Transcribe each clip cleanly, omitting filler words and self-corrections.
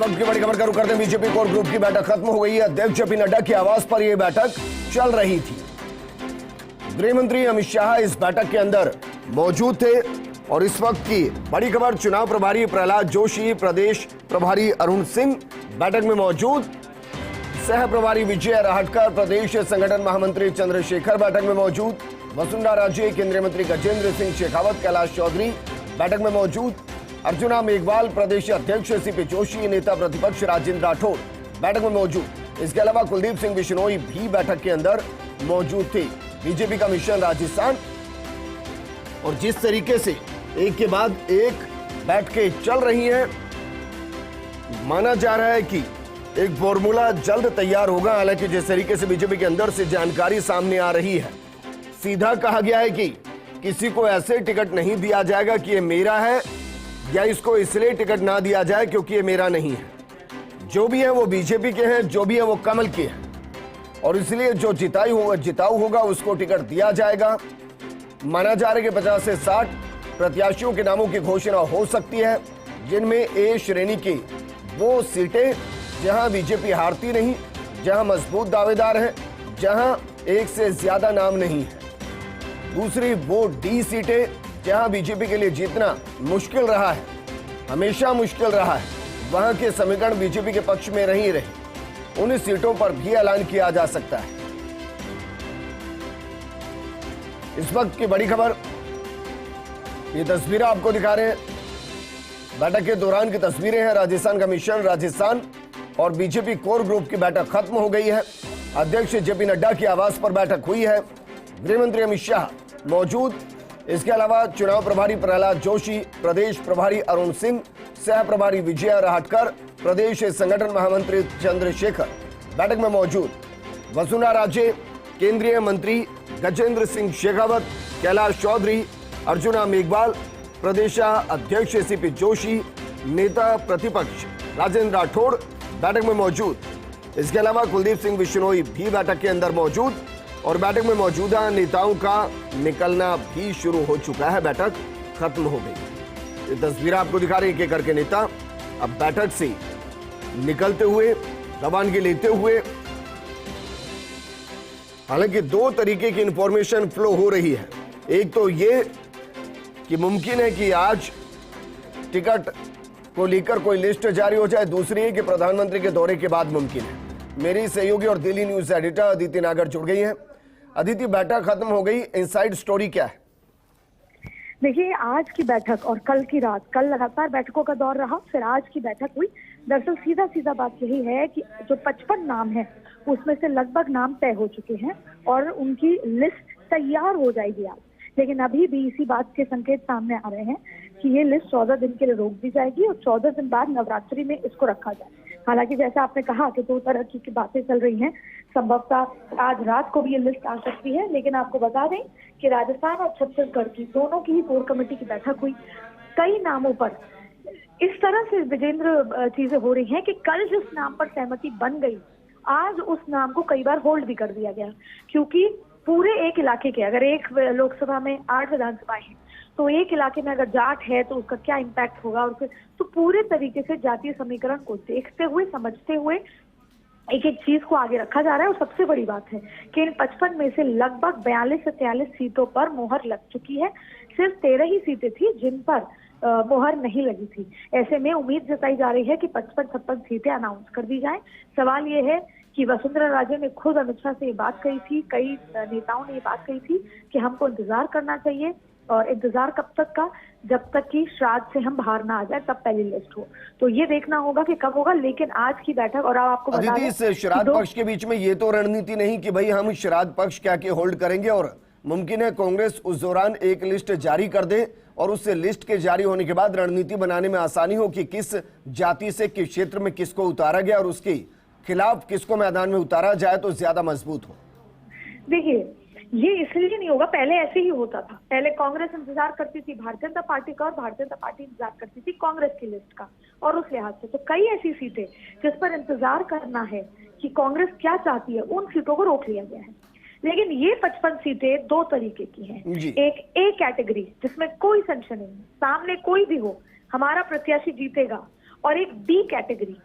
वक्त की बड़ी खबर का रुख करते हैं। बीजेपी कोर ग्रुप की बैठक खत्म हो गई है। अध्यक्ष जेपी नड्डा के आवास पर यह बैठक चल रही थी। गृह मंत्री अमित शाह इस बैठक के अंदर मौजूद थे और इस वक्त की बड़ी खबर, चुनाव प्रभारी प्रहलाद जोशी, प्रदेश प्रभारी अरुण सिंह बैठक में मौजूद, सह प्रभारी विजय राहटकर, प्रदेश संगठन महामंत्री चंद्रशेखर बैठक में मौजूद, वसुंधरा राजे, केंद्रीय मंत्री गजेंद्र सिंह शेखावत, कैलाश चौधरी बैठक में मौजूद, अर्जुना मेघवाल, प्रदेश अध्यक्ष सीपी जोशी, नेता प्रतिपक्ष राजेंद्र राठौड़ बैठक में मौजूद। इसके अलावा कुलदीप सिंह बिश्नोई भी बैठक के अंदर मौजूद थे। बीजेपी का मिशन राजस्थान, और जिस तरीके से एक के बाद एक बैठकें चल रही हैं, माना जा रहा है कि एक फॉर्मूला जल्द तैयार होगा। हालांकि जिस तरीके से बीजेपी के अंदर से जानकारी सामने आ रही है, सीधा कहा गया है कि किसी को ऐसे टिकट नहीं दिया जाएगा कि ये मेरा है, या इसको इसलिए टिकट ना दिया जाए क्योंकि ये मेरा नहीं है। जो भी है वो बीजेपी के हैं, जो भी है वो कमल के हैं, और इसलिए जो जिताऊ होगा उसको टिकट दिया जाएगा। माना जा रहा है कि 50 से 60 प्रत्याशियों के नामों की घोषणा हो सकती है, जिनमें ए श्रेणी की वो सीटें जहां बीजेपी हारती नहीं, जहां मजबूत दावेदार हैं, जहां एक से ज्यादा नाम नहीं है। दूसरी वो डी सीटें जहां बीजेपी के लिए जीतना मुश्किल रहा है, हमेशा मुश्किल रहा है, वहां के समीकरण बीजेपी के पक्ष में नहीं रहे। उन सीटों पर भी ऐलान किया जा सकता है। इस वक्त की बड़ी खबर, ये तस्वीरें आपको दिखा रहे हैं, बैठक के दौरान की तस्वीरें हैं। राजस्थान का मिशन राजस्थान और बीजेपी कोर ग्रुप की बैठक खत्म हो गई है। अध्यक्ष जेपी नड्डा के आवास पर बैठक हुई है। गृह मंत्री अमित शाह मौजूद, इसके अलावा चुनाव प्रभारी प्रहलाद जोशी, प्रदेश प्रभारी अरुण सिंह, सह प्रभारी विजय राहटकर, प्रदेश संगठन महामंत्री चंद्रशेखर बैठक में मौजूद, वसुंधरा राजे, केंद्रीय मंत्री गजेंद्र सिंह शेखावत, कैलाश चौधरी, अर्जुना मेघवाल, प्रदेश अध्यक्ष सीपी जोशी, नेता प्रतिपक्ष राजेंद्र राठौड़ बैठक में मौजूद। इसके अलावा कुलदीप सिंह बिश्नोई भी बैठक के अंदर मौजूद, और बैठक में मौजूदा नेताओं का निकलना भी शुरू हो चुका है। बैठक खत्म हो गई। ये तस्वीर आपको दिखा रही है कि करके नेता अब बैठक से निकलते हुए, रवानगी लेते हुए। हालांकि दो तरीके की इंफॉर्मेशन फ्लो हो रही है। एक तो ये कि मुमकिन है कि आज टिकट को लेकर कोई लिस्ट जारी हो जाए, दूसरी है कि प्रधानमंत्री के दौरे के बाद मुमकिन है। मेरी सहयोगी और दिल्ली न्यूज एडिटर अदिति नागर जुड़ गई हैं। अदिति, बैठक खत्म हो गई, इनसाइड स्टोरी क्या है? देखिए, आज की बैठक और कल की रात, कल लगातार बैठकों का दौर रहा, फिर आज की बैठक हुई। दरअसल सीधा बात यही है कि जो 55 नाम है उसमें से लगभग नाम तय हो चुके हैं और उनकी लिस्ट तैयार हो जाएगी आज। लेकिन अभी भी इसी बात के संकेत सामने आ रहे हैं कि ये लिस्ट 14 दिन के लिए रोक दी जाएगी और 14 दिन बाद नवरात्रि में इसको रखा जाए। हालांकि जैसा आपने कहा कि दो तरह की बातें चल रही हैं, संभवतः आज रात को भी ये लिस्ट आ सकती है। लेकिन आपको बता दें कि राजस्थान और छत्तीसगढ़ की दोनों की ही कोर कमेटी की बैठक हुई। कई नामों पर इस तरह से विजेंद्र चीजें हो रही हैं कि कल जिस नाम पर सहमति बन गई, आज उस नाम को कई बार होल्ड भी कर दिया गया, क्योंकि पूरे एक इलाके के, अगर एक लोकसभा में 8 विधानसभाएं हैं तो एक इलाके में अगर जाट है तो उसका क्या इम्पैक्ट होगा, और तो पूरे तरीके से जातीय समीकरण को देखते हुए, समझते हुए एक एक चीज को आगे रखा जा रहा है। और सबसे बड़ी बात है कि इन 55 में से लगभग 42 से 43 सीटों पर मोहर लग चुकी है। सिर्फ 13 ही सीटें थी जिन पर मोहर नहीं लगी थी। ऐसे में उम्मीद जताई जा रही है कि 55-56 सीटें अनाउंस कर दी जाए। सवाल ये है कि वसुंधरा राजे ने खुद अमित शाह से ये बात कही थी, कई नेताओं ने ये बात कही थी कि हमको इंतजार करना चाहिए, और इंतजार कब तक का, जब तक कि श्राद्ध से हम बाहर ना आ जाए तब पहली लिस्ट हो। तो ये देखना होगा कि कब होगा। लेकिन आज की बैठक, और आपको बता दें, इस श्राद्ध पक्ष के बीच में ये तो रणनीति नहीं कि भाई हम श्राद्ध पक्ष क्या के होल्ड करेंगे, और मुमकिन है कांग्रेस उस दौरान एक लिस्ट जारी कर दे और उस लिस्ट के जारी होने के बाद रणनीति बनाने में आसानी हो कि किस जाति से किस क्षेत्र में किसको उतारा गया और उसके खिलाफ किसको मैदान में उतारा जाए तो ज्यादा मजबूत हो। देखिए, ये इसलिए नहीं होगा, पहले ऐसे ही होता था। पहले कांग्रेस इंतजार करती थी भारतीय जनता पार्टी का और भारतीय जनता पार्टी इंतजार करती थी कांग्रेस की लिस्ट का, और उस लिहाज से तो कई ऐसी सीटें जिस पर इंतजार करना है कि कांग्रेस क्या चाहती है, उन सीटों को रोक लिया गया है। लेकिन ये 55 सीटें दो तरीके की हैं। एक ए कैटेगरी जिसमें कोई संशय नहीं, सामने कोई भी हो, हमारा प्रत्याशी जीतेगा, और एक डी कैटेगरी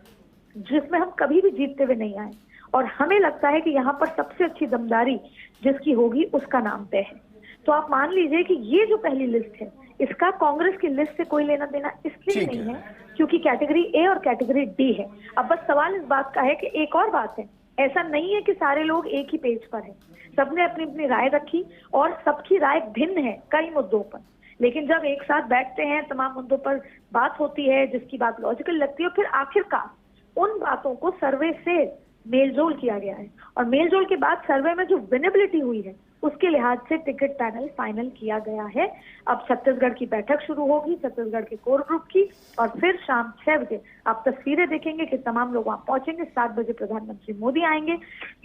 जिसमें हम कभी भी जीतते हुए नहीं आए, और हमें लगता है कि यहाँ पर सबसे अच्छी दमदारी जिसकी होगी उसका नाम तय है। तो आप मान लीजिए कि ये जो पहली लिस्ट है, इसका कांग्रेस की लिस्ट से कोई लेना देना इसलिए ठीक नहीं है क्योंकि कैटेगरी ए और कैटेगरी डी है। अब बस सवाल इस बात का है कि एक और बात है, ऐसा नहीं है कि सारे लोग एक ही पेज पर हैं, सबने अपनी अपनी राय रखी और सबकी राय भिन्न है कई मुद्दों पर, लेकिन जब एक साथ बैठते हैं तमाम मुद्दों पर बात होती है जिसकी बात लॉजिकल लगती है, फिर आखिरकार उन बातों को सर्वे से मेलजोल किया गया है और मेलजोल के बाद सर्वे में जो विनेबिलिटी हुई है उसके लिहाज से टिकट पैनल फाइनल किया गया है। अब छत्तीसगढ़ की बैठक शुरू होगी, छत्तीसगढ़ के कोर ग्रुप की, और फिर शाम 6 बजे आप तस्वीरें देखेंगे कि तमाम लोग वहां पहुंचेंगे। 7 बजे प्रधानमंत्री मोदी आएंगे,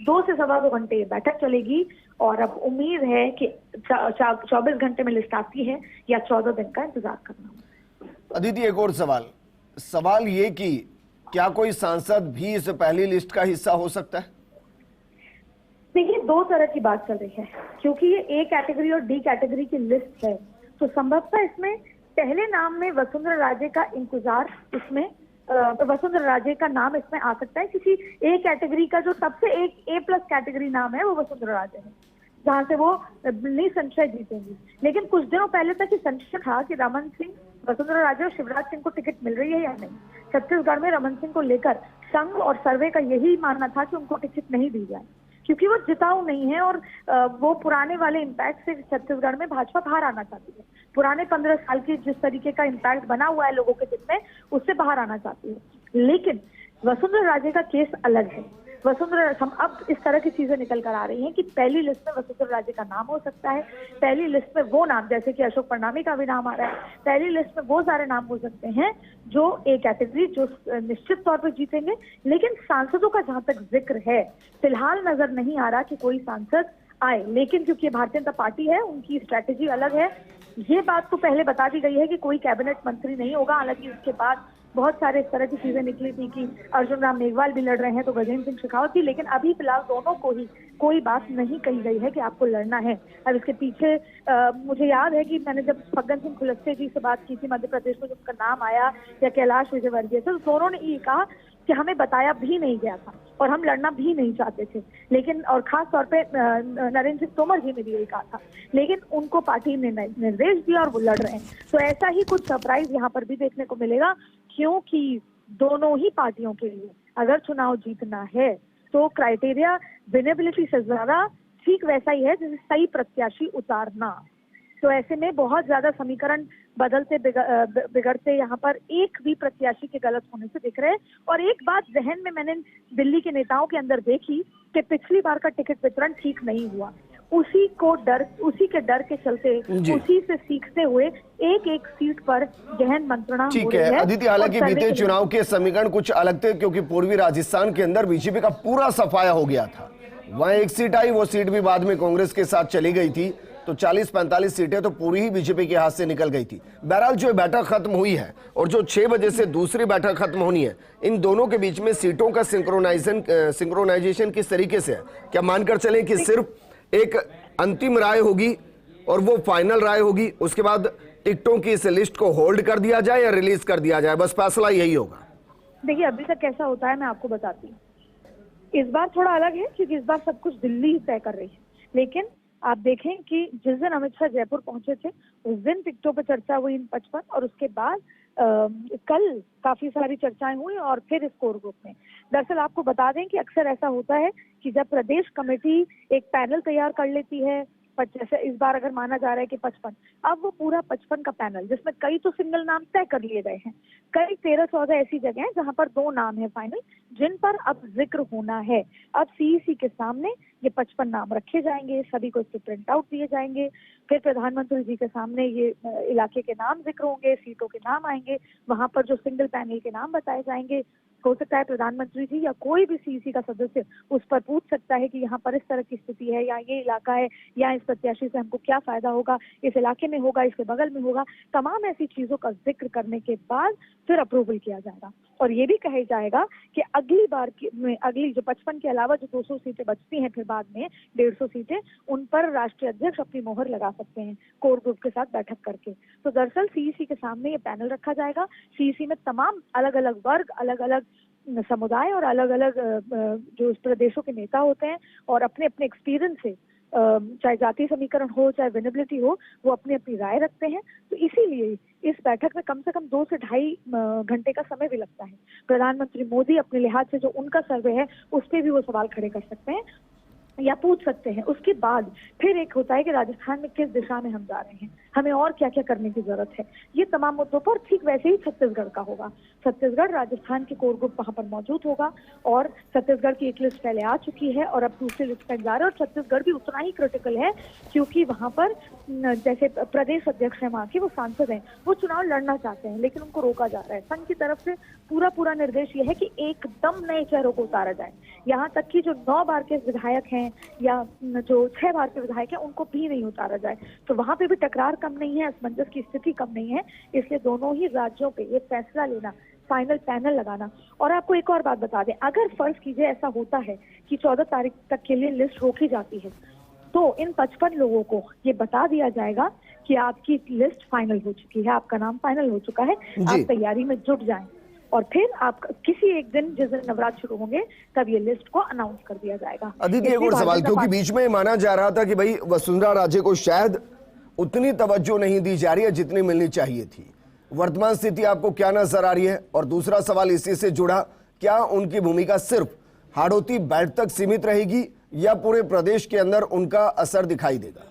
2 से सवा 2 घंटे ये बैठक चलेगी और अब उम्मीद है कि 24 घंटे में लिस्ट आती है या 14 दिन का इंतजार करना होगा। अदिति, एक और सवाल ये कि क्या कोई सांसद भी इस पहली लिस्ट का हिस्सा हो सकता है? देखिए, 2 तरह की बात चल रही है, क्योंकि ये ए कैटेगरी और डी कैटेगरी की लिस्ट है, तो संभवतः इसमें पहले नाम में वसुंधरा राजे का इंतजार, इसमें वसुंधरा राजे का नाम इसमें आ सकता है, क्योंकि ए कैटेगरी का जो सबसे एक A+ कैटेगरी नाम है वो वसुंधरा राजे है, जहां से वो निसंशय जीतेंगी। लेकिन कुछ दिनों पहले तक ये संशय था कि रमन सिंह, वसुंधरा राजे और शिवराज सिंह को टिकट मिल रही है या नहीं। छत्तीसगढ़ में रमन सिंह को लेकर संघ और सर्वे का यही मानना था कि उनको टिकट नहीं दी जाए, क्योंकि वो जिताऊ नहीं है और वो पुराने वाले इम्पैक्ट से छत्तीसगढ़ में भाजपा बाहर आना चाहती है। पुराने 15 साल की जिस तरीके का इम्पैक्ट बना हुआ है लोगों के दिल में, उससे बाहर आना चाहती है। लेकिन वसुंधरा राजे का केस अलग है। वसुंधरा, हम अब इस तरह की चीजें निकल कर आ रही हैं कि पहली लिस्ट में वसुंधरा राजे का नाम हो सकता है, पहली लिस्ट में वो नाम, जैसे कि अशोक परनामी का भी नाम आ रहा है, पहली लिस्ट में वो सारे नाम हो सकते हैं जो ए कैटेगरी, जो निश्चित तौर पर जीतेंगे। लेकिन सांसदों का जहां तक जिक्र है, फिलहाल नजर नहीं आ रहा कि कोई सांसद आए, लेकिन क्योंकि भारतीय जनता पार्टी है, उनकी स्ट्रैटेजी अलग है। ये बात तो पहले बता दी गई है कि कोई कैबिनेट मंत्री नहीं होगा, हालांकि उसके बाद बहुत सारे इस तरह की चीजें निकली थी कि अर्जुन राम मेघवाल भी लड़ रहे हैं तो गजेंद्र सिंह शेखावत भी, लेकिन अभी फिलहाल दोनों को ही कोई बात नहीं कही गई है कि आपको लड़ना है। अब इसके पीछे मुझे याद है कि मैंने जब फग्गन सिंह कुलस्ते जी से बात की थी मध्य प्रदेश में, जब उसका नाम आया या कैलाश विजयवर्गीय से, तो दोनों ने ये कहा कि हमें बताया भी नहीं गया था और हम लड़ना भी नहीं चाहते थे, लेकिन और खास तौर पे नरेंद्र सिंह तोमर जी ने भी यही कहा था, लेकिन उनको पार्टी ने निर्देश दिया और वो लड़ रहे हैं। तो ऐसा ही कुछ सरप्राइज यहाँ पर भी देखने को मिलेगा, क्योंकि दोनों ही पार्टियों के लिए अगर चुनाव जीतना है तो क्राइटेरिया विनेबिलिटी से ज्यादा ठीक वैसा ही है जैसे सही प्रत्याशी उतारना। तो ऐसे में बहुत ज्यादा समीकरण बदलते बिगड़ते यहाँ पर एक भी प्रत्याशी के गलत होने से दिख रहे हैं। और एक बात जहन में मैंने दिल्ली के नेताओं के अंदर देखी कि पिछली बार का टिकट वितरण ठीक नहीं हुआ, उसी के डर के चलते, उसी से सीखते हुए एक एक सीट पर गहन मंत्रणा हो रही है। अदिति, हालांकि बीते चुनाव के समीकरण कुछ अलग थे, क्योंकि पूर्वी राजस्थान के अंदर बीजेपी का पूरा सफाया हो गया था। वहां एक सीट आई, वो सीट भी बाद में कांग्रेस के साथ चली गई थी, तो 40-45 सीटें तो पूरी ही बीजेपी के हाथ से निकल गई थी। बहरहाल जो बैठक खत्म हुई है और जो 6 बजे से दूसरी बैठक खत्म होनी है, इन दोनों के बीच में सीटों का सिंक्रोनाइजेशन किस तरीके से है? क्या मानकर चले कि सिर्फ एक अंतिम राय होगी और वो फाइनल राय होगी, उसके बाद टिकटों की इस लिस्ट को होल्ड कर दिया जाए या रिलीज कर दिया जाए, बस फैसला यही होगा? देखिए, अभी तक कैसा होता है मैं आपको बताती हूँ। इस बार थोड़ा अलग है क्योंकि इस बार सब कुछ दिल्ली ही तय कर रही है, लेकिन आप देखें कि जिस दिन अमित शाह जयपुर पहुंचे थे उस दिन टिकटों पर चर्चा हुई इन 55, और उसके बाद कल काफी सारी चर्चाएं हुई और फिर इस कोर ग्रुप में। दरअसल आपको बता दें कि अक्सर ऐसा होता है कि जब प्रदेश कमेटी एक पैनल तैयार कर लेती है, जैसे इस बार अगर माना जा रहा है कि 55, अब वो पूरा 55 का पैनल, जिसमें कई तो सिंगल नाम तय कर लिए गए हैं, कई 13-14 ऐसी जगह हैं जहां पर 2 नाम है फाइनल, जिन पर अब जिक्र होना है। अब सीईसी के सामने ये 55 नाम रखे जाएंगे, सभी को इसके प्रिंट आउट दिए जाएंगे, फिर प्रधानमंत्री जी के सामने ये इलाके के नाम जिक्र होंगे, सीटों के नाम आएंगे, वहां पर जो सिंगल पैनल के नाम बताए जाएंगे, हो सकता है प्रधानमंत्री जी या कोई भी सीईसी का सदस्य उस पर पूछ सकता है कि यहाँ पर इस तरह की स्थिति है, या ये इलाका है, या इस प्रत्याशी से हमको क्या फायदा होगा, इस इलाके में होगा, इसके बगल में होगा। तमाम ऐसी चीजों का जिक्र करने के बाद फिर अप्रूवल किया जाएगा। और ये भी कहा जाएगा कि अगली बार में अगली जो 55 के अलावा जो 200 सीटें बचती हैं, फिर बाद में 150 सीटें, उन पर राष्ट्रीय अध्यक्ष अपनी मोहर लगा सकते हैं कोर ग्रुप के साथ बैठक करके। तो दरअसल सीईसी के सामने ये पैनल रखा जाएगा। सीईसी में तमाम अलग अलग वर्ग, अलग अलग समुदाय और अलग अलग जो इस प्रदेशों के नेता होते हैं, और अपने अपने एक्सपीरियंस से, चाहे जाति समीकरण हो, चाहे विनेबिलिटी हो, वो अपनी अपनी राय रखते हैं। तो इसीलिए इस बैठक में कम से कम 2 से ढाई घंटे का समय भी लगता है। प्रधानमंत्री मोदी अपने लिहाज से जो उनका सर्वे है उस पर भी वो सवाल खड़े कर सकते हैं या पूछ सकते हैं। उसके बाद फिर एक होता है कि राजस्थान में किस दिशा में हम जा रहे हैं, हमें और क्या क्या करने की जरूरत है, ये तमाम मुद्दों पर। ठीक वैसे ही छत्तीसगढ़ का होगा। छत्तीसगढ़, राजस्थान के कोर ग्रुप वहां पर मौजूद होगा, और छत्तीसगढ़ की एक लिस्ट पहले आ चुकी है और अब दूसरी लिस्ट तक जा रहा है। और छत्तीसगढ़ भी उतना ही क्रिटिकल है, क्योंकि वहां पर जैसे प्रदेश अध्यक्ष है वहां के, वो सांसद हैं, वो चुनाव लड़ना चाहते हैं, लेकिन उनको रोका जा रहा है। संघ की तरफ से पूरा निर्देश ये है कि एकदम नए चेहरों को उतारा जाए। यहाँ तक कि जो 9 बार के विधायक हैं या जो 6 बार के विधायक हैं, उनको भी नहीं उतारा जाए। तो वहां पे भी टकरार कम नहीं है, असमंजस की स्थिति कम नहीं है। इसलिए दोनों ही राज्यों पे ये फैसला लेना, फाइनल पैनल लगाना। और आपको एक और बात बता दें, अगर फर्ज कीजिए ऐसा होता है कि 14 तारीख तक के लिए लिस्ट रोकी जाती है, तो इन 55 लोगों को ये बता दिया जाएगा कि आपकी लिस्ट फाइनल हो चुकी है, आपका नाम फाइनल हो चुका है, आप तैयारी में जुट जाएं। और फिर आप किसी एक दिन, जिस दिन नवरात्र शुरू होंगे, तब ये लिस्ट को अनाउंस कर दिया जाएगा। अदिति, एक और सवाल, क्योंकि बीच में माना जा रहा था कि भाई वसुंधरा राजे को शायद उतनी तवज्जो नहीं दी जा रही है जितनी मिलनी चाहिए थी। वर्तमान स्थिति आपको क्या नजर आ रही है? और दूसरा सवाल इसी से जुड़ा, क्या उनकी भूमिका सिर्फ हाड़ौती बेल्ट तक सीमित रहेगी या पूरे प्रदेश के अंदर उनका असर दिखाई देगा?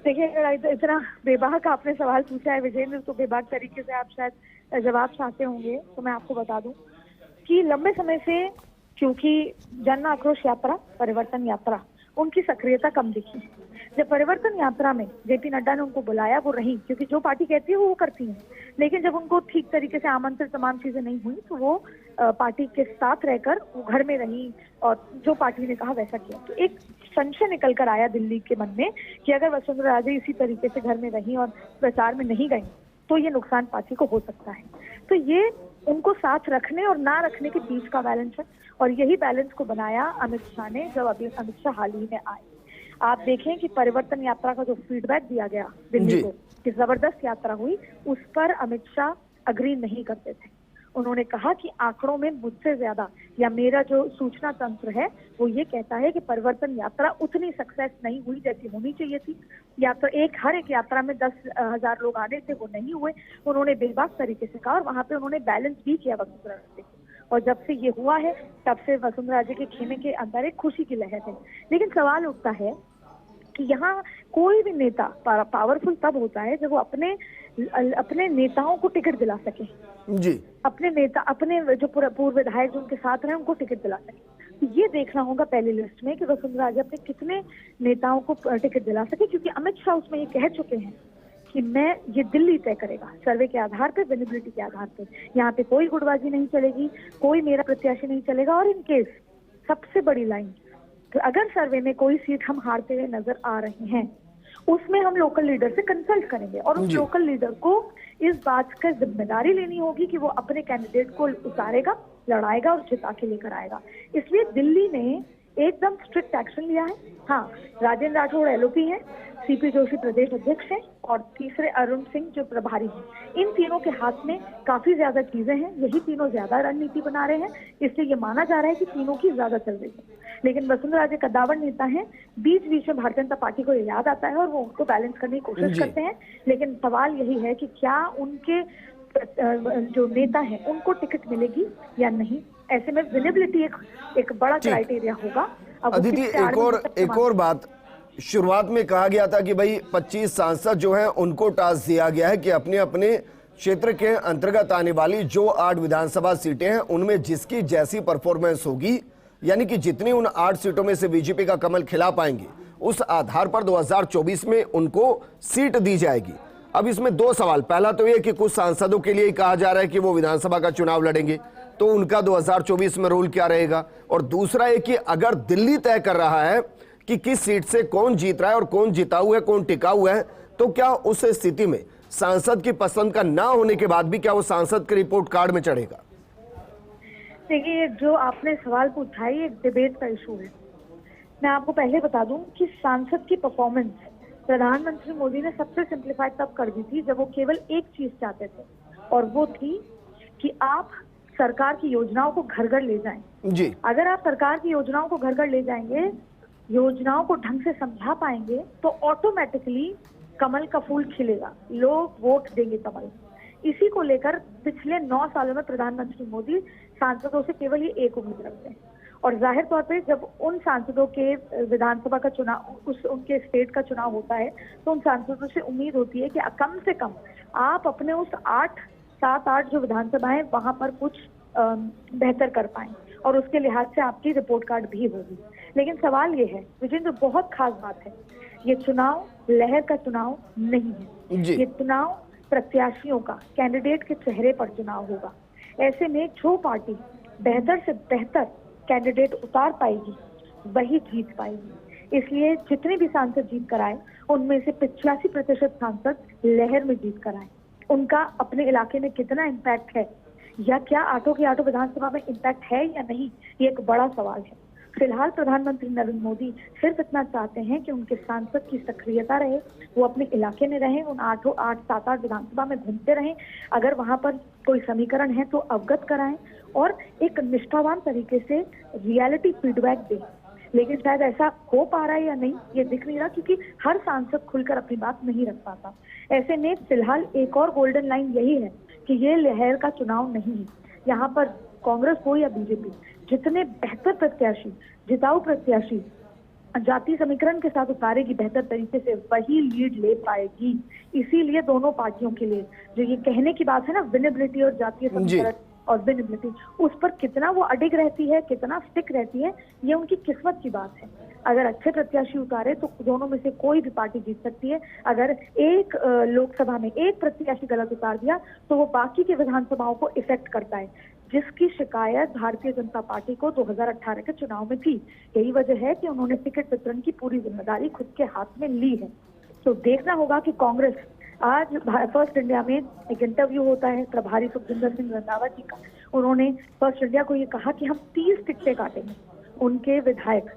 देखिए, अगर इतना बेबाक आपने सवाल पूछा है विजेंद्र, तो बेबाक तरीके से आप शायद जवाब चाहते होंगे, तो मैं आपको बता दूं कि लंबे समय से, क्योंकि जन आक्रोश यात्रा, परिवर्तन यात्रा, उनकी सक्रियता कम दिखी। जब परिवर्तन यात्रा में जेपी नड्डा ने उनको बुलाया, वो रही, क्योंकि जो पार्टी कहती है वो करती है। लेकिन जब उनको ठीक तरीके से आमंत्रित तमाम चीजें नहीं हुई, तो वो पार्टी के साथ रहकर वो घर में रही और जो पार्टी ने कहा वैसा किया। तो एक संशय निकल कर आया दिल्ली के मन में कि अगर वसुंधरा राजे इसी तरीके से घर में रही और प्रचार में नहीं गई, तो ये नुकसान पार्टी को हो सकता है। तो ये उनको साथ रखने और ना रखने के बीच का बैलेंस है, और यही बैलेंस को बनाया अमित शाह ने, जब अभी अमित शाह हाल ही में आए। आप देखें कि परिवर्तन यात्रा का जो फीडबैक दिया गया दिल्ली को कि जबरदस्त यात्रा हुई, उस पर अमित शाह अग्री नहीं करते थे। उन्होंने कहा कि आंकड़ों में मुझसे ज्यादा, या मेरा जो सूचना तंत्र है वो ये कहता है कि परिवर्तन यात्रा उतनी सक्सेस नहीं हुई जैसी होनी चाहिए थी। यात्रा हर एक यात्रा में 10,000 लोग आने थे, वो नहीं हुए। उन्होंने बेबाक तरीके से कहा, और वहां पे उन्होंने बैलेंस भी किया वसुंधरा राजे को। और जब से ये हुआ है, तब से वसुंधरा राजे के खेमे के अंदर एक खुशी की लहर है। लेकिन सवाल उठता है कि यहाँ कोई भी नेता पावरफुल तब होता है जब वो अपने नेताओं को टिकट दिला सके जी, अपने नेता, अपने जो पूर्व विधायक जो उनके साथ रहे, उनको टिकट दिला सके। तो ये देखना होगा पहली लिस्ट में कि वसुंधरा राजे अपने कितने नेताओं को टिकट दिला सके, क्योंकि अमित शाह उसमें ये कह चुके हैं कि मैं, ये दिल्ली तय करेगा सर्वे के आधार पे, विजिबिलिटी के आधार पे। यहाँ पे कोई गुटबाजी नहीं चलेगी, कोई मेरा प्रत्याशी नहीं चलेगा। और इन केस सबसे बड़ी लाइन, तो अगर सर्वे में कोई सीट हम हारते हुए नजर आ रहे हैं, उसमें हम लोकल लीडर से कंसल्ट करेंगे, और उस लोकल लीडर को इस बात का जिम्मेदारी लेनी होगी कि वो अपने कैंडिडेट को उतारेगा, लड़ाएगा और जिता के लेकर आएगा। इसलिए दिल्ली ने एकदम स्ट्रिक्ट एक्शन लिया है। हाँ, राजेंद्र राठौड़ एलओपी है, सीपी जोशी प्रदेश अध्यक्ष हैं, और तीसरे अरुण सिंह जो प्रभारी हैं। इन तीनों के हाथ में काफी ज्यादा चीजें हैं, यही तीनों ज्यादा रणनीति बना रहे हैं, इसलिए ये माना जा रहा है कि तीनों की ज्यादा चल रही है। लेकिन वसुंधरा राजे कद्दावर नेता है, बीच बीच में भारतीय जनता पार्टी को याद आता है और वो उनको बैलेंस करने की कोशिश करते हैं। लेकिन सवाल यही है कि क्या उनके जो नेता है उनको टिकट मिलेगी या नहीं। ऐसे में विजिबिलिटी एक बड़ा क्राइटेरिया होगा। अदिति, एक और बात, शुरुआत में कहा गया था कि भाई 25 सांसद जो हैं उनको टास्क दिया गया है कि अपने अपने क्षेत्र के अंतर्गत आने वाली जो 8 विधानसभा सीटें हैं उनमें जिसकी जैसी परफॉर्मेंस होगी, यानी कि जितनी उन 8 सीटों में से बीजेपी का कमल खिला पाएंगे, उस आधार पर 2024 में उनको सीट दी जाएगी। अब इसमें 2 सवाल, पहला तो ये कि कुछ सांसदों के लिए कहा जा रहा है कि वो विधानसभा का चुनाव लड़ेंगे, तो उनका 2024 में रोल क्या रहेगा। और दूसरा है कि अगर दिल्ली तय कर रहा है कि किस सीट से कौन जीत रहा है और कौन जिताऊ है, कौन टिकाऊ है, तो क्या उस स्थिति में सांसद की पसंद का ना होने के बाद भी क्या वो सांसद के रिपोर्ट कार्ड में चढ़ेगा? देखिए, जो आपने सवाल पूछा है ये एक डिबेट का इशू है। मैं आपको पहले बता दूं कि सांसद की परफॉर्मेंस प्रधानमंत्री मोदी ने सबसे सिंप्लीफाइड तब कर दी थी जब वो केवल एक चीज चाहते थे, और वो थी कि आप सरकार की योजनाओं को घर घर ले जाएं। जी। अगर आप सरकार की योजनाओं को घर घर ले जाएंगे, योजनाओं को ढंग से समझा पाएंगे, तो ऑटोमेटिकली कमल का फूल खिलेगा, लोग वोट देंगे कमल। इसी को लेकर पिछले 9 सालों में प्रधानमंत्री मोदी सांसदों से केवल ये एक उम्मीद रखते हैं। और जाहिर तौर पे जब उन सांसदों के विधानसभा का चुनाव, उनके स्टेट का चुनाव होता है, तो उन सांसदों से उम्मीद होती है कि कम से कम आप अपने उस 7-8 जो विधानसभाएं वहां पर कुछ बेहतर कर पाएं, और उसके लिहाज से आपकी रिपोर्ट कार्ड भी होगी। लेकिन सवाल ये है विजेंद्र, बहुत खास बात है, ये चुनाव लहर का चुनाव नहीं है। ये चुनाव प्रत्याशियों का, कैंडिडेट के चेहरे पर चुनाव होगा। ऐसे में जो पार्टी बेहतर से बेहतर कैंडिडेट उतार पाएगी वही जीत पाएगी। इसलिए जितने भी सांसद जीत कर आए उनमें से 85% सांसद लहर में जीत कर आए। उनका अपने इलाके में कितना इम्पैक्ट है, या क्या आठों की आठों विधानसभा में इम्पैक्ट है या नहीं, ये एक बड़ा सवाल है। फिलहाल प्रधानमंत्री नरेंद्र मोदी सिर्फ इतना चाहते हैं कि उनके सांसद की सक्रियता रहे, वो अपने इलाके में रहें, उन 7-8 विधानसभा में घूमते रहें, अगर वहां पर कोई समीकरण है तो अवगत कराएं और एक निष्ठावान तरीके से रियलिटी फीडबैक दें। लेकिन शायद ऐसा हो पा रहा है या नहीं ये दिख नहीं रहा, क्योंकि हर सांसद खुलकर अपनी बात नहीं रख पाता। ऐसे में फिलहाल एक और गोल्डन लाइन यही है कि ये लहर का चुनाव नहीं है। यहाँ पर कांग्रेस हो या बीजेपी, जितने बेहतर प्रत्याशी, जिताऊ प्रत्याशी जाति समीकरण के साथ उतारेगी बेहतर तरीके से, वही लीड ले पाएगी। इसीलिए दोनों पार्टियों के लिए जो ये कहने की बात है ना, विनेबिलिटी और जातीय समीकरण और विनेबिलिटी, उस पर कितना वो अडिग रहती है, कितना स्टिक रहती है, ये उनकी किस्मत की बात है। अगर अच्छे प्रत्याशी उतारे तो दोनों में से कोई भी पार्टी जीत सकती है। अगर एक लोकसभा में एक प्रत्याशी गलत उतार दिया तो वो बाकी के विधानसभाओं को इफेक्ट करता है, जिसकी शिकायत भारतीय जनता पार्टी को 2018 के चुनाव में थी। यही वजह है कि उन्होंने टिकट वितरण की पूरी जिम्मेदारी खुद के हाथ में ली है। तो देखना होगा कि कांग्रेस, आज फर्स्ट इंडिया में एक इंटरव्यू होता है प्रभारी सुखजिंदर सिंह रंधावा जी का, उन्होंने फर्स्ट इंडिया को ये कहा कि हम 30 टिकटें काटेंगे। उनके विधायक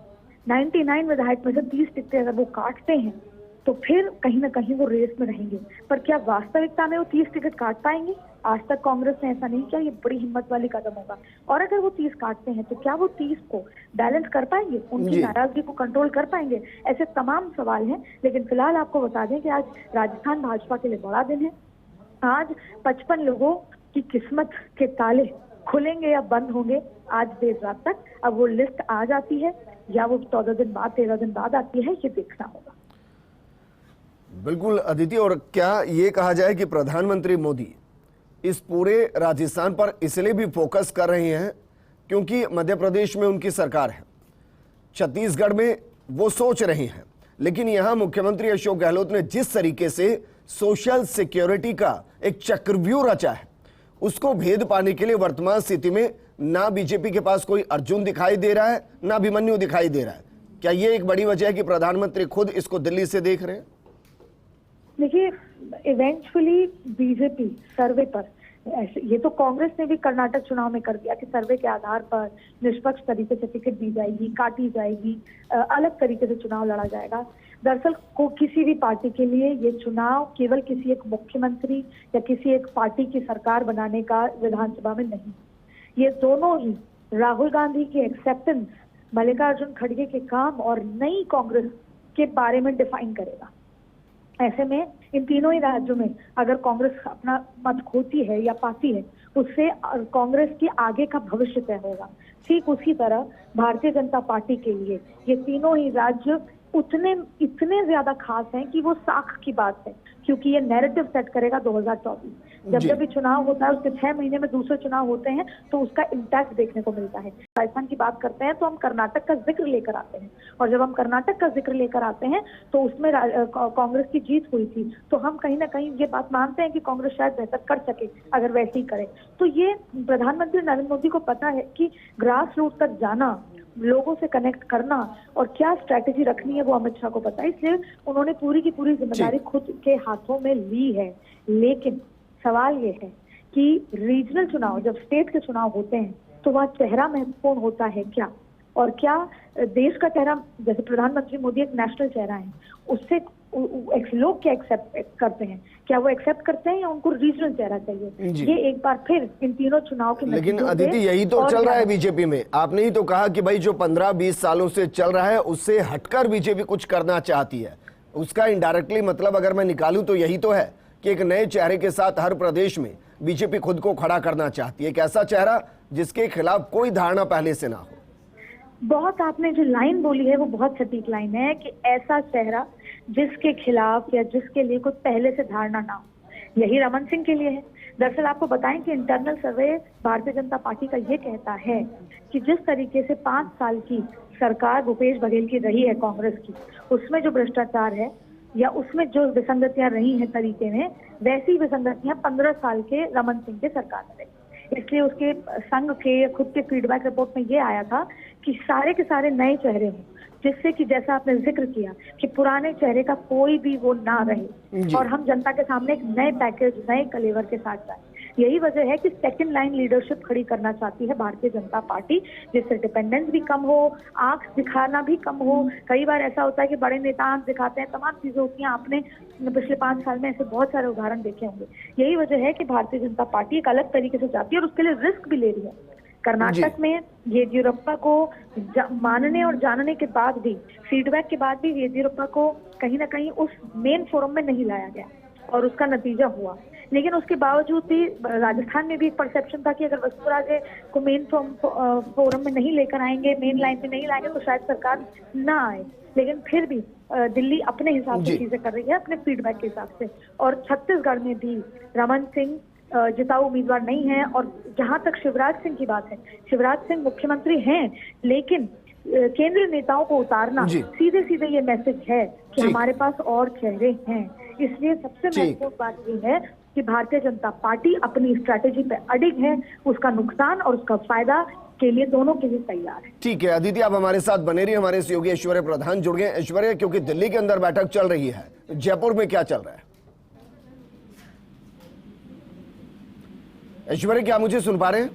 99 विधायक में से 30 टिकटें अगर वो काटते हैं तो फिर कहीं ना कहीं वो रेस में रहेंगे। पर क्या वास्तविकता में वो 30 टिकट काट पाएंगे? आज तक कांग्रेस ने ऐसा नहीं किया, ये बड़ी हिम्मत वाली कदम होगा। और अगर वो 30 काटते हैं तो क्या वो 30 को बैलेंस कर पाएंगे, उनकी नाराजगी को कंट्रोल कर पाएंगे? ऐसे तमाम सवाल हैं। लेकिन फिलहाल आपको बता दें कि आज राजस्थान भाजपा के लिए बड़ा दिन है। आज 55 लोगों की किस्मत के ताले खुलेंगे या बंद होंगे आज देर रात तक। अब वो लिस्ट आ जाती है या वो 14 दिन बाद 13 दिन बाद आती है, ये देखना होगा। बिल्कुल अदिति, और क्या ये कहा जाए कि प्रधानमंत्री मोदी इस पूरे राजस्थान पर इसलिए भी फोकस कर रहे हैं क्योंकि मध्य प्रदेश में उनकी सरकार है, छत्तीसगढ़ में वो सोच रहे हैं, लेकिन यहां मुख्यमंत्री अशोक गहलोत ने जिस तरीके से सोशल सिक्योरिटी का एक चक्रव्यूह रचा है, उसको भेद पाने के लिए वर्तमान स्थिति में ना बीजेपी के पास कोई अर्जुन दिखाई दे रहा है, ना अभिमन्यु दिखाई दे रहा है। क्या ये एक बड़ी वजह है कि प्रधानमंत्री खुद इसको दिल्ली से देख रहे हैं? देखिए, इवेंचुअली बीजेपी सर्वे पर, ये तो कांग्रेस ने भी कर्नाटक चुनाव में कर दिया कि सर्वे के आधार पर निष्पक्ष तरीके से टिकट दी जाएगी, काटी जाएगी, अलग तरीके से चुनाव लड़ा जाएगा। दरअसल को किसी भी पार्टी के लिए ये चुनाव केवल किसी एक मुख्यमंत्री या किसी एक पार्टी की सरकार बनाने का विधानसभा में नहीं, ये दोनों ही राहुल गांधी की एक्सेप्टेंस, मल्लिकार्जुन खड़गे के काम और नई कांग्रेस के बारे में डिफाइन करेगा। ऐसे में इन तीनों ही राज्यों में अगर कांग्रेस अपना मत खोती है या पाती है, उससे कांग्रेस की आगे का भविष्य तय होगा। ठीक उसी तरह भारतीय जनता पार्टी के लिए ये तीनों ही राज्य इतने ज्यादा खास हैं कि वो साख की बात है, क्योंकि ये नैरेटिव सेट करेगा 2024। जब भी चुनाव होता है उसके 6 महीने में दूसरे चुनाव होते हैं तो उसका इम्पैक्ट देखने को मिलता है। राजस्थान की बात करते हैं तो हम कर्नाटक का जिक्र लेकर आते हैं, और जब हम कर्नाटक का जिक्र लेकर आते हैं तो उसमें कांग्रेस की जीत हुई थी। तो हम कहीं ना कहीं ये बात मानते हैं कि कांग्रेस शायद बेहतर कर सके अगर वैसे ही करे। तो ये प्रधानमंत्री नरेंद्र मोदी को पता है कि ग्रास रूट तक जाना, लोगों से कनेक्ट करना और क्या स्ट्रैटेजी रखनी है वो अमित शाह को पता है, इसलिए उन्होंने पूरी की पूरी जिम्मेदारी खुद के हाथों में ली है। लेकिन सवाल ये है कि रीजनल चुनाव, जब स्टेट के चुनाव होते हैं तो वहाँ चेहरा महत्वपूर्ण होता है क्या, और क्या देश का चेहरा, जैसे प्रधानमंत्री मोदी एक नेशनल चेहरा है, उससे लोग क्या एक्सेप्ट करते हैं, क्या वो एक्सेप्ट करते हैं या उनको रीजनल चेहरा चाहिए? ये एक बार फिर इन तीनों चुनाव के लेकिन अदिति यही तो चल रहा है बीजेपी में। आपने ही तो कहा कि भाई जो 15-20 सालों से चल रहा है उससे हटकर बीजेपी कुछ करना चाहती है। उसका इनडायरेक्टली मतलब अगर मैं निकालूं तो यही तो है कि एक नए चेहरे के साथ हर प्रदेश में बीजेपी खुद को खड़ा करना चाहती है। एक ऐसा चेहरा जिसके खिलाफ कोई धारणा पहले से ना हो। बहुत आपने जो लाइन बोली है वो बहुत सटीक लाइन है कि ऐसा चेहरा जिसके खिलाफ या जिसके लिए कुछ पहले से धारणा ना हो। यही रमन सिंह के लिए है। दरअसल आपको बताएं कि इंटरनल सर्वे भारतीय जनता पार्टी का ये कहता है कि जिस तरीके से 5 साल की सरकार भूपेश बघेल की रही है कांग्रेस की, उसमें जो भ्रष्टाचार है या उसमें जो विसंगतियां रही हैं तरीके में, वैसी विसंगतियां 15 साल के रमन सिंह के सरकार में रही। इसलिए उसके संघ के खुद के फीडबैक रिपोर्ट में ये आया था कि सारे के सारे नए चेहरे हों, जिससे कि जैसा आपने जिक्र किया कि पुराने चेहरे का कोई भी वो ना रहे और हम जनता के सामने एक नए पैकेज, नए कलेवर के साथ जाए। यही वजह है कि सेकंड लाइन लीडरशिप खड़ी करना चाहती है भारतीय जनता पार्टी, जिससे डिपेंडेंस भी कम हो, आंख दिखाना भी कम हो। कई बार ऐसा होता है कि बड़े नेता आंख दिखाते हैं, तमाम चीजें होती हैं। आपने पिछले 5 साल में ऐसे बहुत सारे उदाहरण देखे होंगे। यही वजह है कि भारतीय जनता पार्टी एक अलग तरीके से जाती है और उसके लिए रिस्क भी ले रही है। कर्नाटक में येदियुरप्पा को मानने और जानने के बाद भी, फीडबैक के बाद भी येदियुरप्पा को कहीं ना कहीं उस मेन फोरम में नहीं लाया गया और उसका नतीजा हुआ। लेकिन उसके बावजूद भी राजस्थान में भी एक परसेप्शन था कि अगर वसुंधरा को मेन फोरम में नहीं लेकर आएंगे, मेन लाइन में नहीं लाएंगे तो शायद सरकार ना आए। लेकिन फिर भी दिल्ली अपने हिसाब से चीजें कर रही है, अपने फीडबैक के हिसाब से। और छत्तीसगढ़ में भी रमन सिंह जिताऊ उम्मीदवार नहीं है। और जहां तक शिवराज सिंह की बात है, शिवराज सिंह मुख्यमंत्री हैं, लेकिन केंद्रीय नेताओं को उतारना सीधे सीधे ये मैसेज है कि हमारे पास और चेहरे हैं। इसलिए सबसे महत्वपूर्ण बात ये है कि भारतीय जनता पार्टी अपनी स्ट्रैटेजी पे अडिग है, उसका नुकसान और उसका फायदा के लिए दोनों के लिए तैयार है। ठीक है अदिति, आप हमारे साथ बने रहिए। हमारे सहयोगी ऐश्वर्या प्रधान जुड़ गए। ऐश्वर्या, क्योंकि दिल्ली के अंदर बैठक चल रही है, जयपुर में क्या चल रहा है? ऐश्वर्या, क्या मुझे सुन पा रहे हैं?